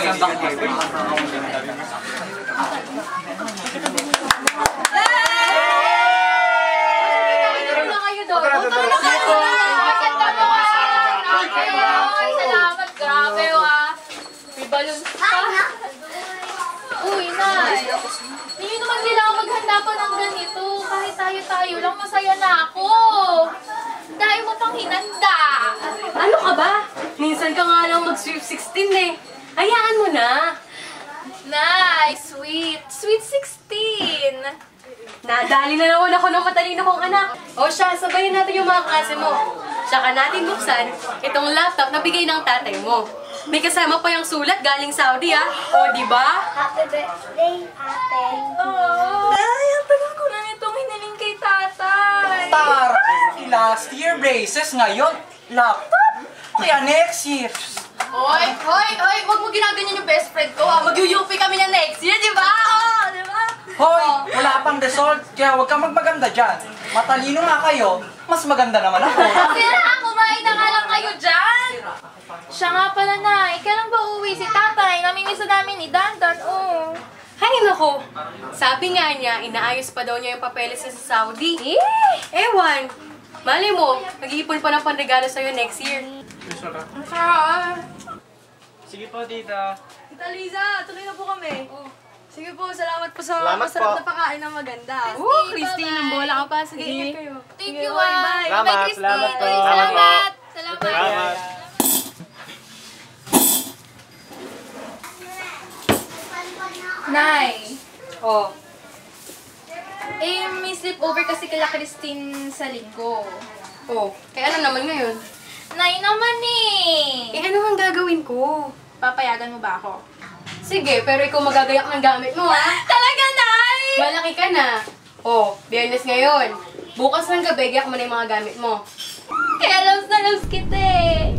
ganda ko. Salamat, grabe ah. May balon pa. Uy, Nay. Hindi naman kailangan maghanda pa ng ganito. Kahit tayo-tayo lang, masaya na ako. Dahil mo pang hinanda. Ano ka ba? Minsan ka nga lang mag-sweet 16 eh. Hayaan mo na. Nay, sweet. Sweet 16. Nadali na naman ako ng matalino kong anak. O siya, sabayin natin yung mga klase mo. Tsaka natin buksan itong laptop na bigay ng tatay mo. May kasama pa yung sulat galing Saudi ah. O, diba? Happy birthday, ate. Ay, ang tagal ko na nitong hiniling kay tatay. Taray! Last year braces, ngayon laptop. Kaya next year. Hoy, wag mo ginaganyan yung best friend ko ha. Mag-UP kami na next year, di ba? Oo, di ba? Hoy, wala pang result, kaya huwag kang magmaganda dyan. Matalino nga kayo, mas maganda naman ako. Sira, kumain na nga lang kayo dyan. Siya nga pala na, kailan ba uuwi si tatay? Namimiss na namin ni Dandan, oh. Hay nako, sabi nga niya, inaayos pa daw niya yung papeles niya sa Saudi. Ewan, malay mo, mag-iipon pa ng panregalo sa'yo next year. Sige po, tita. Tita Liza, tuloy na po kami. Sige po, salamat po sa Salamat masarap po. na pagkain na maganda. Christine, ang bola ka pa. Sige, ingat kayo. Thank Sige, you, bye, ah. bye. Salamat, Bye, Christine. salamat po. Salamat. Salamat. Salamat. Nay, Oh, may sleepover kasi kila Christine sa linggo. oh, kaya ano naman ngayon? Nay naman eh. Eh, ano ang gagawin ko? Papayagan mo ba ako? Sige, pero ikaw magagayak ng gamit mo, ha? Talaga, Nay? Malaki ka na. Oh, Biyernes ngayon. Bukas ng gabi, gayak mo na yung mga gamit mo. Kaya loves na loves kita eh.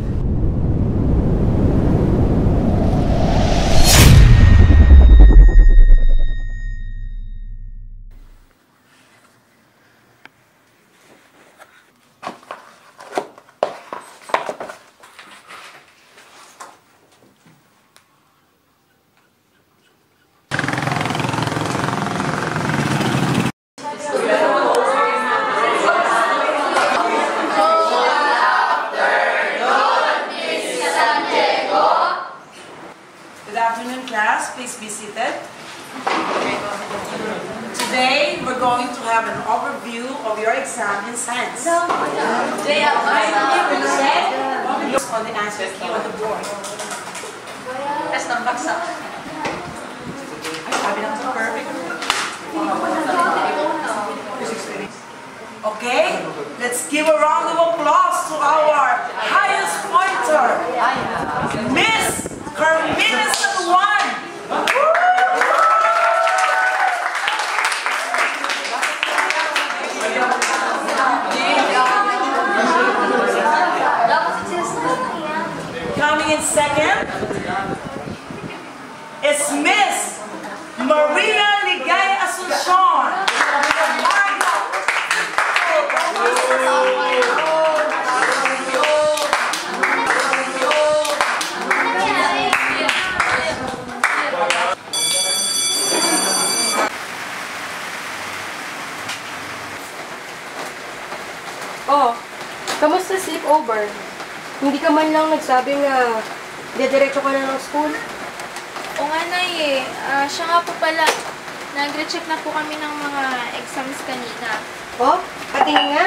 Good afternoon, class. Please be seated. Today, we're going to have an overview of your exam in science. Today, I will set on the answer key on the board. Test ng baksa. Ay, sabi naman sa perfect. Okay, let's give a round of applause to our highest pointer, Miss Carmina San Juan. Coming in second is Miss Maria Ligay Asuncion. Oh, kamusta sleepover? Hindi ka man lang nagsabi nga didiretso ka na ng school? O nga, Nay eh. Siya nga po pala. Nag-recheck na po kami ng mga exams kanina. Oh, patingin nga.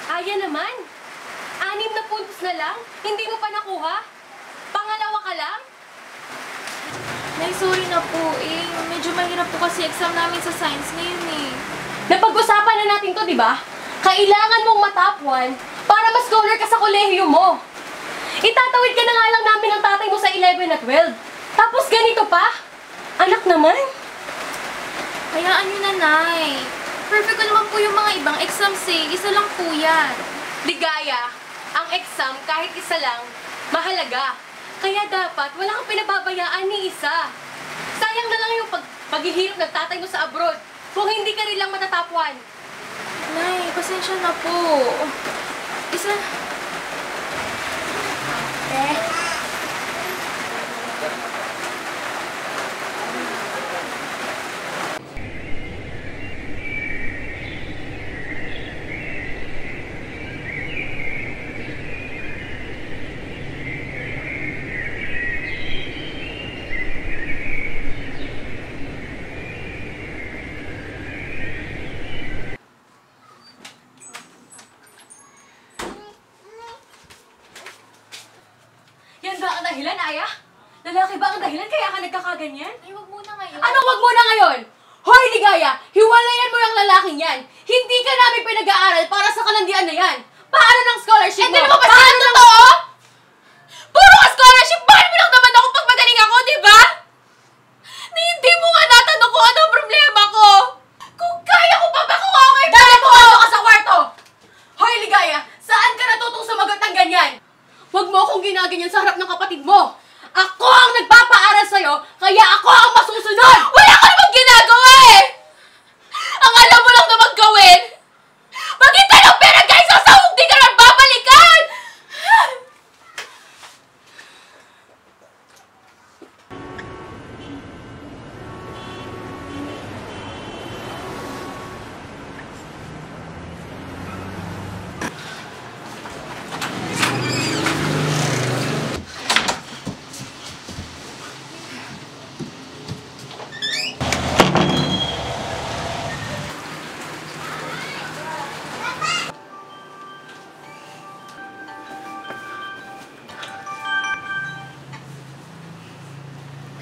Aya naman. 6 na puntos na lang? Hindi mo pa nakuha? Pangalawa ka lang? Nay, sorry na po eh. Medyo mahirap po kasi exam namin sa science ngayon eh. Napag-usapan na natin to, di ba? Kailangan mong matop 1 para ma-scholar ka sa kolehiyo mo. Itatawid ka na nga lang namin ng tatay mo sa 11 at 12. Tapos ganito pa? Anak naman? Hayaan nyo na, Nay. Perfect ko naman po yung mga ibang exams eh. Isa lang po yan. Ligaya, ang exam kahit isa lang, mahalaga. Kaya dapat wala kang pinababayaan ni isa. Sayang na lang yung paghihirap ng tatay mo sa abroad kung hindi ka rin lang matatapwan. Nay, pasensya na po. Isa... Yan ba ang dahilan, Aya? Lalaki ba ang dahilan kaya ka nagkakaganyan? Ay, wag muna ngayon. Anong wag mo na ngayon? Hoy, Ligaya! Hiwalayan mo yung lalaking yan! Hindi ka namin pinag-aaral para sa kalandian na yan! Paano ng scholarship mo? Hindi mo ba saan totoo? Puro ka scholarship! Bakit mo lang naman ako pag magaling ako, di ba? Na hindi mo nga natanong kung ano ang problema ko! Kung kaya ko pa ba kung okay pa Dahil ako! pumasok ka sa kwarto! Hoy, Ligaya! Saan ka natutong sumagot ng ganyan? Huwag mo akong ginaganyan sa harap ng kapatid mo! Ako ang nagpapaaral sa'yo, kaya ako ang masusunod! Wala ka namang ginagawa eh! Ang alam mo lang naman gawin! Maghintay ng pera guys! Sasahog di ka lang babalikan!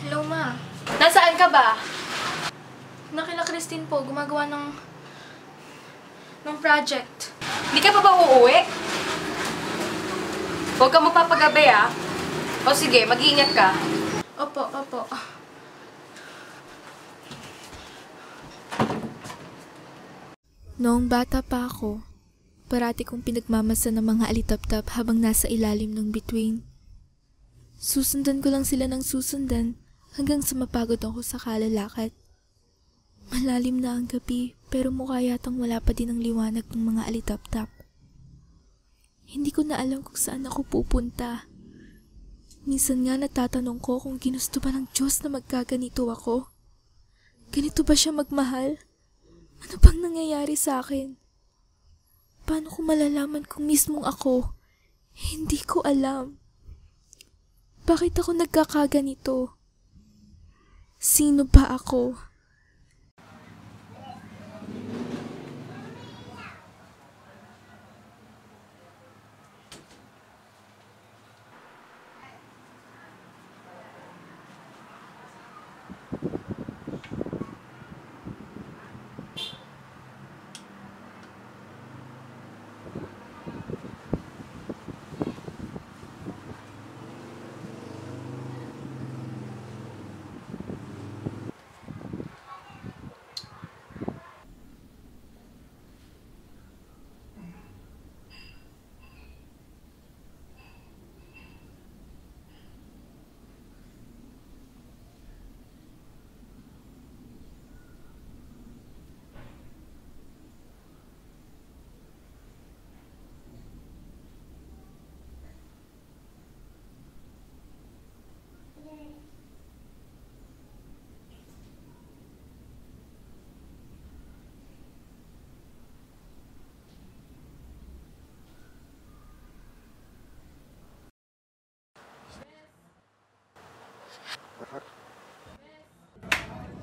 Hello, Ma. Nasaan ka ba? Nakila Christine po, gumagawa ng project. Hindi ka pa ba uuwi? Huwag ka magpapagabi, ah. O sige, mag-iingat ka. Opo, opo. Noong bata pa ako, parati kong pinagmamasa ng mga alitap-tap habang nasa ilalim ng bituin. Susundan ko lang sila ng susundan hanggang sa mapagod ako sa kalalakad. Malalim na ang gabi pero mukha yatang wala pa din ang liwanag ng mga alitap-tap. Hindi ko na alam kung saan ako pupunta. Minsan nga natatanong ko kung ginusto ba ng Diyos na magkaganito ako. Ganito ba siya magmahal? Ano bang nangyayari sa akin? Paano ko malalaman kung mismong ako? Hindi ko alam. Bakit ako nagkakaganito? Sino ba ako?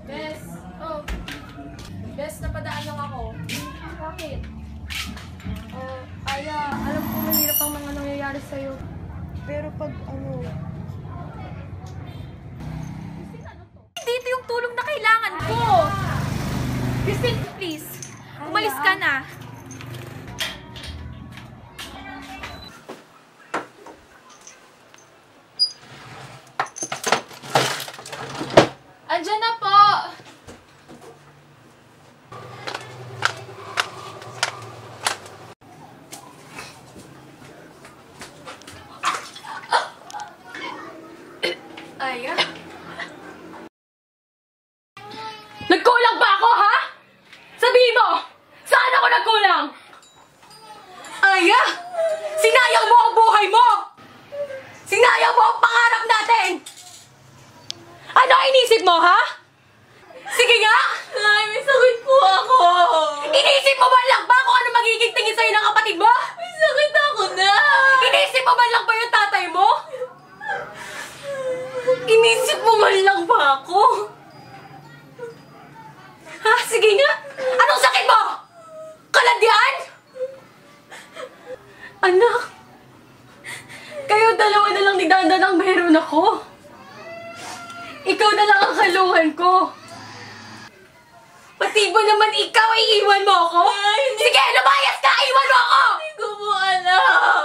Bes! Oh. Bes, napadaan lang ako. Bakit? Aya, alam ko mahirap ang mga nangyayari sa'yo. Pero pag Dito yung tulong na kailangan ko! Christine, please. Umalis ka na. Andyan na po! Aya? Nagkulang ba ako, ha? Sabihin mo! Saan ako nagkulang? Anak! Kayo dalawa na lang ni Dandan ang meron ako. Ikaw na lang ang kalungan ko. Pati ba naman ikaw ay iwan mo ako? Sige, lumayas ka! Iwan mo ako! Hindi ko po alam.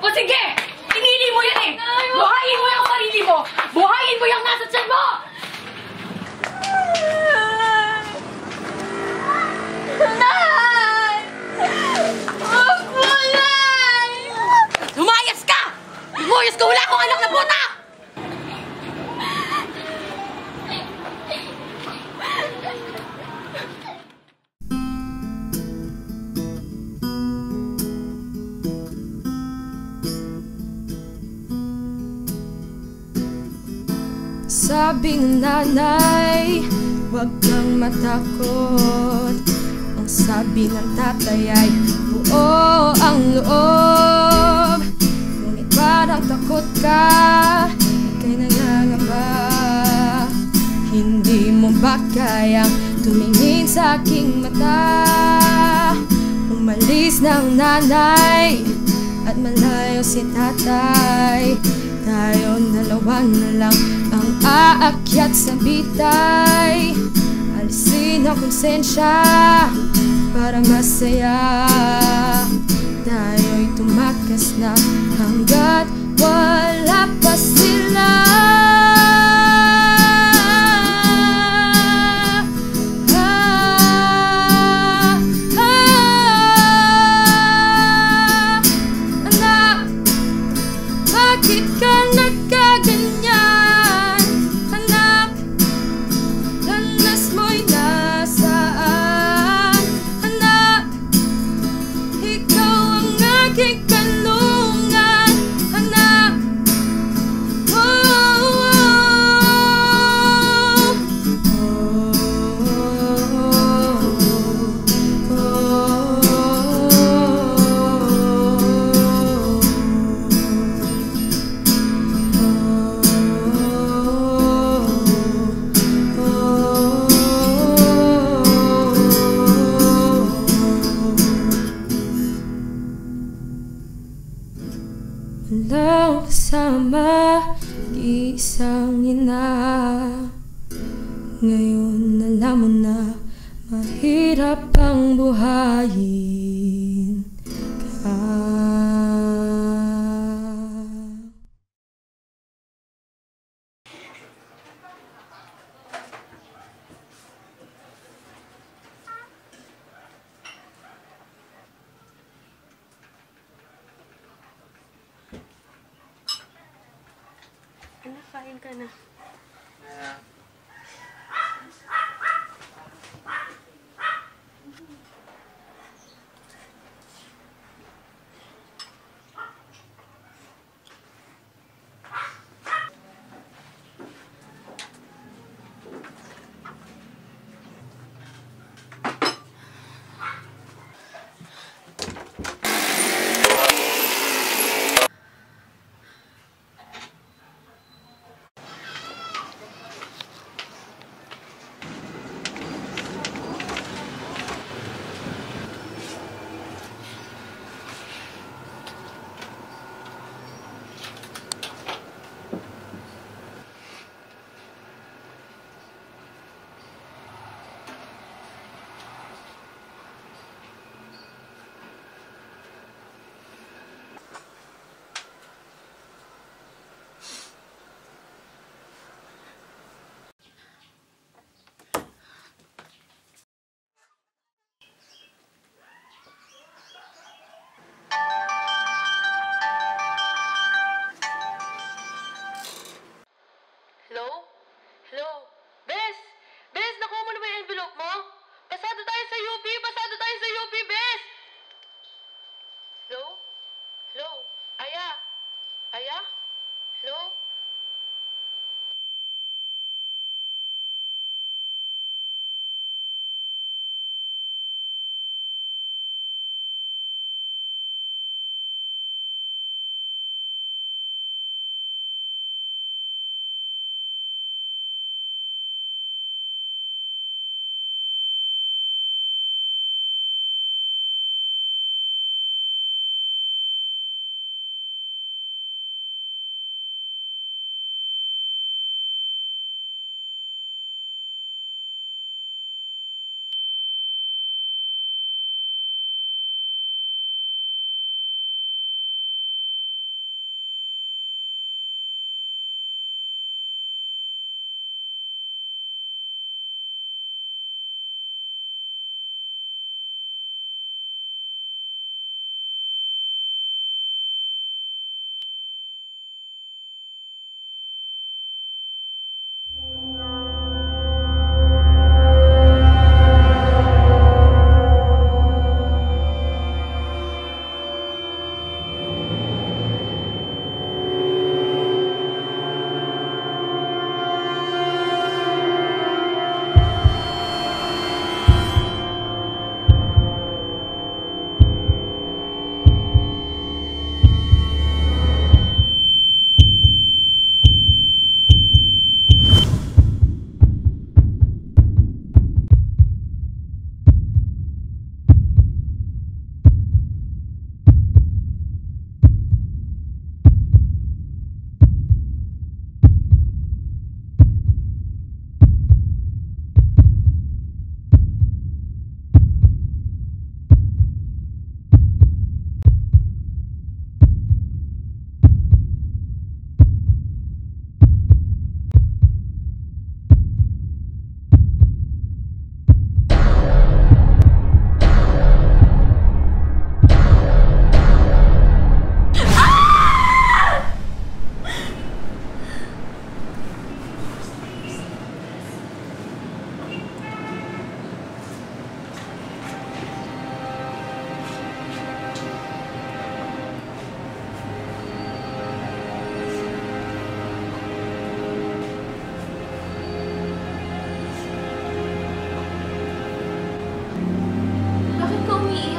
O sige! Pinili mo yan eh! Buhayin mo yung sarili mo! Buhayin mo yung nasa tiyan mo! Nay! Wag po, Nay! Lumayas ka! Lumayas ka! Wala akong anak na puta! Sabi ng nanay, huwag kang matakot. Ang sabi ng tatay ay buo ang loob. Ngunit parang takot ka, ika'y nangangamba. Hindi mo ba kayang tumingin sa aking mata? Umalis ng nanay at malayo si tatay. Tayo dalawa na lang ang aakyat sa bitay. Alisin ang konsensya para masaya. Tayo'y tumakas na hanggat wala pa sila. Anak, bakit ka nagkaganyan? Anak, landas mo'y nasaan? Anak, ikaw ang aking kalungan. Anak, oh, oh, walang kasama, isang ina. Ngayon alam mo na mahirap ang buhayin ka. Anak, kain ka na.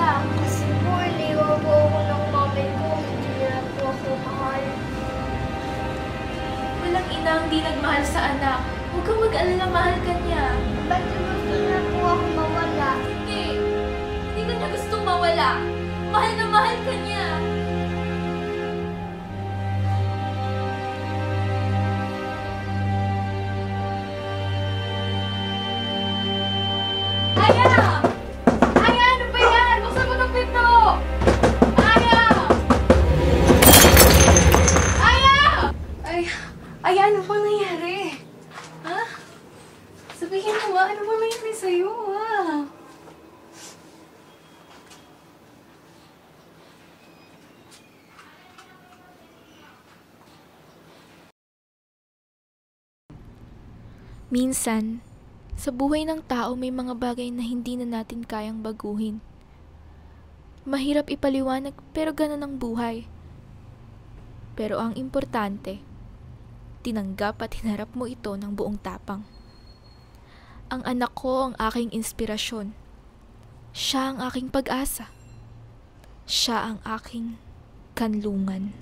mawala? Kasi po, iniwan po ako ng mami ko. Hindi niya po ako mahal. Walang ina ang di nagmahal sa anak. Huwag kang mag-alala, mahal ka niya. Ba't gusto niya po ako mawala? Hindi. Hindi ka niya gustong mawala. Mahal na mahal ka niya. Aya! Aya, ano ba yan? Buksan mo ng pinto! Aya! Aya! Aya, ano bang nangyari? Ha? Sabihin mo ano bang nangyari sa'yo, ha? Minsan, sa buhay ng tao may mga bagay na hindi na natin kayang baguhin. Mahirap ipaliwanag pero ganun ang buhay. Pero ang importante, tinanggap at hinarap mo ito ng buong tapang. Ang anak ko ang aking inspirasyon. Siya ang aking pag-asa. Siya ang aking kanlungan.